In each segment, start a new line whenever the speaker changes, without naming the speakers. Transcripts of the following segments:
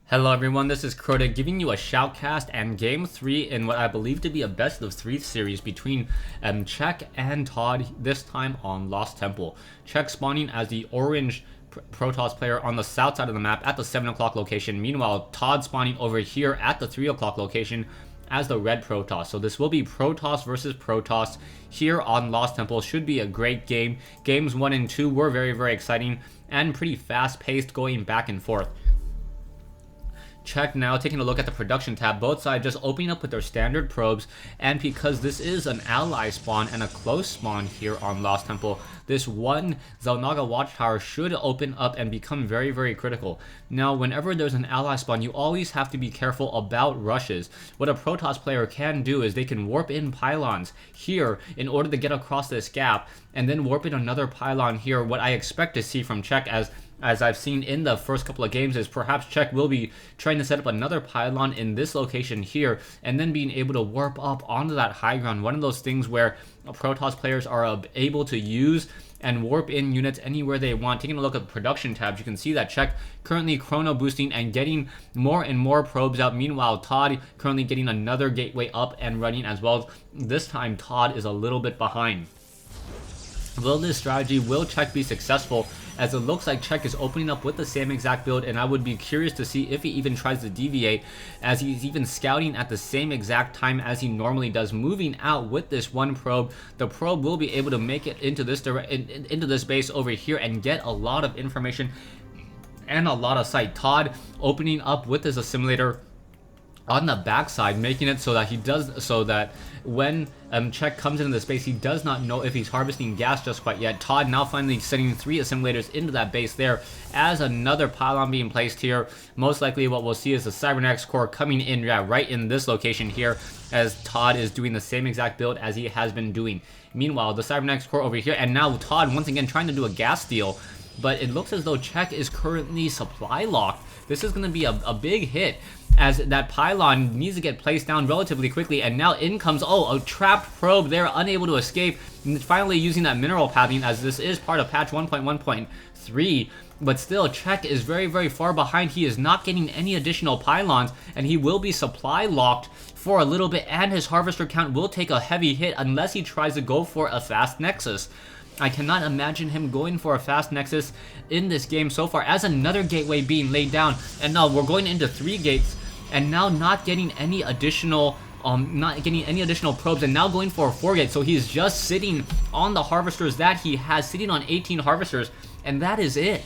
Hello everyone, this is Crota giving you a shoutcast and game 3 in what I believe to be a best of 3 series between Czech and ToD, this time on Lost Temple. Czech spawning as the orange Protoss player on the south side of the map at the 7 o'clock location. Meanwhile, ToD spawning over here at the 3 o'clock location as the red Protoss. So this will be Protoss versus Protoss here on Lost Temple. Should be a great game. Games 1 and 2 were very exciting and pretty fast paced, going back and forth. Czech now taking a look at the production tab, both sides just opening up with their standard probes, and because this is an ally spawn and a close spawn here on Lost Temple, this one Zelnaga watchtower should open up and become very critical. Now whenever there's an ally spawn, you always have to be careful about rushes. What a Protoss player can do is they can warp in pylons here in order to get across this gap, and then warp in another pylon here. What I expect to see from Czech, as I've seen in the first couple of games, is perhaps Czech will be trying to set up another pylon in this location here, and then being able to warp up onto that high ground. One of those things where Protoss players are able to use and warp in units anywhere they want. Taking a look at the production tabs, you can see that Czech currently chrono boosting and getting more and more probes out. Meanwhile, ToD currently getting another gateway up and running as well. This time, ToD is a little bit behind. Will this strategy, will Czech be successful, as it looks like Czech is opening up with the same exact build, and I would be curious to see if he even tries to deviate, as he's even scouting at the same exact time as he normally does, moving out with this one probe. The probe will be able to make it into this base over here and get a lot of information and a lot of sight. ToD opening up with this assimilator on the backside, making it so that when Czech comes into the space, he does not know if he's harvesting gas just quite yet. ToD now finally sending 3 assimilators into that base there as another pylon being placed here. Most likely what we'll see is the Cybernetics core coming in right in this location here, as ToD is doing the same exact build as he has been doing. Meanwhile, the Cybernetics core over here, and now ToD once again trying to do a gas steal, but it looks as though Czech is currently supply locked. This is going to be a big hit, as that pylon needs to get placed down relatively quickly, and now in comes, a trapped probe there, unable to escape, and finally using that mineral pathing, as this is part of patch 1.1.3, but still Czech is very far behind. He is not getting any additional pylons, and he will be supply locked for a little bit, and his harvester count will take a heavy hit unless he tries to go for a fast nexus. I cannot imagine him going for a fast nexus in this game so far, as another gateway being laid down, and now we're going into 3 gates, and now not getting any additional probes, and now going for a 4 gate. So he's just sitting on the harvesters that he has, sitting on 18 harvesters, and that is it.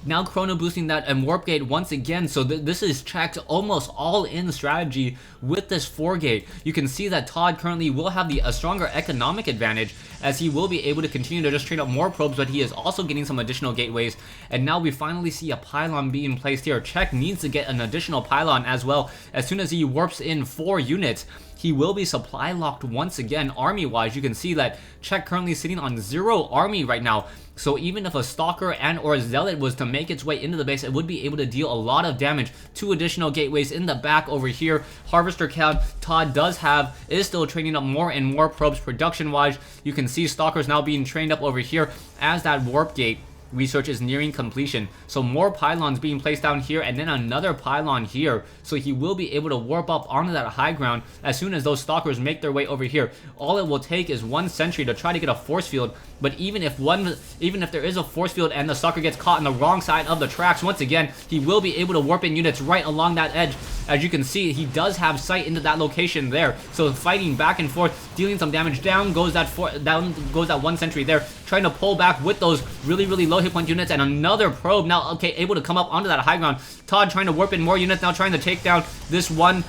Now chrono boosting that and warp gate once again, so this is Czech's almost all-in strategy with this 4 gate. You can see that ToD currently will have a stronger economic advantage, as he will be able to continue to just train up more probes, but he is also getting some additional gateways, and now we finally see a pylon being placed here. Czech needs to get an additional pylon as well. As soon as he warps in 4 units, he will be supply locked once again. Army wise, you can see that Czech currently sitting on 0 army right now. So even if a Stalker and or a Zealot was to make its way into the base, it would be able to deal a lot of damage. 2 additional gateways in the back over here. Harvester count ToD is still training up more and more probes production wise. You can see Stalkers now being trained up over here as that warp gate research is nearing completion. So more pylons being placed down here, and then another pylon here, so he will be able to warp up onto that high ground as soon as those Stalkers make their way over here. All it will take is 1 sentry to try to get a force field, but even if there is a force field and the Stalker gets caught on the wrong side of the tracks, once again he will be able to warp in units right along that edge. As you can see, he does have sight into that location there, so fighting back and forth, dealing some damage. Down goes that 1 sentry there, trying to pull back with those really low hit point units, and another probe now able to come up onto that high ground. ToD trying to warp in more units, now trying to take down this one,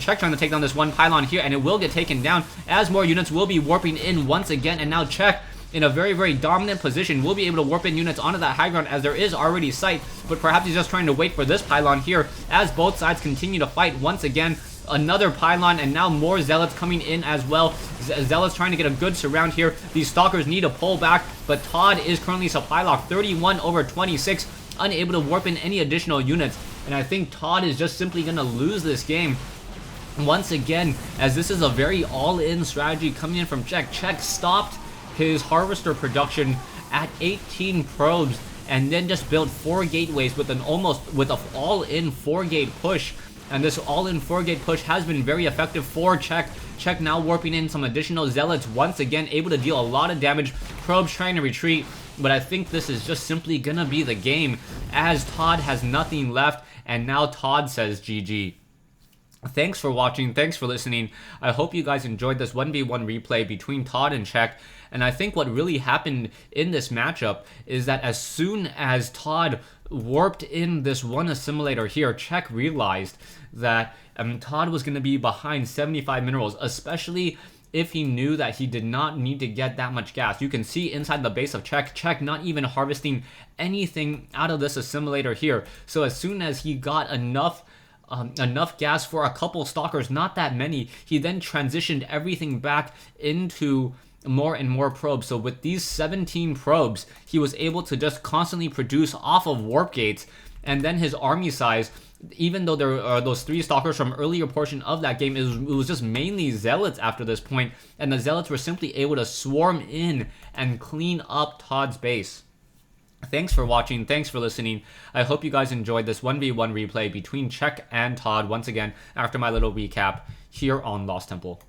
Czech trying to take down this one pylon here, and it will get taken down as more units will be warping in once again, and now Czech in a very dominant position will be able to warp in units onto that high ground, as there is already sight, but perhaps he's just trying to wait for this pylon here as both sides continue to fight once again. Another pylon, and now more Zealots coming in as well. Zealots trying to get a good surround here. These Stalkers need to pull back, but ToD is currently supply locked 31/26, unable to warp in any additional units, and I think ToD is just simply going to lose this game once again, as this is a very all-in strategy coming in from Czech. Czech stopped his harvester production at 18 probes, and then just build 4 gateways with an all-in 4-gate push. And this all-in 4-gate push has been very effective for Czech. Czech now warping in some additional zealots, once again able to deal a lot of damage. Probes trying to retreat, but I think this is just simply gonna be the game, as ToD has nothing left, and now ToD says GG. Thanks for watching, thanks for listening. I hope you guys enjoyed this 1v1 replay between ToD and Czech. And I think what really happened in this matchup is that as soon as ToD warped in this one assimilator here, Czech realized that ToD was going to be behind 75 minerals, especially if he knew that he did not need to get that much gas. You can see inside the base of Czech not even harvesting anything out of this assimilator here. So as soon as he got enough gas for a couple stalkers, not that many, he then transitioned everything back into more and more probes. So with these 17 probes, he was able to just constantly produce off of warp gates, and then his army size, even though there are those 3 stalkers from earlier portion of that game, it was just mainly zealots after this point, and the zealots were simply able to swarm in and clean up ToD's base. Thanks for watching, thanks for listening. I hope you guys enjoyed this 1v1 replay between Czech and ToD once again after my little recap here on Lost Temple.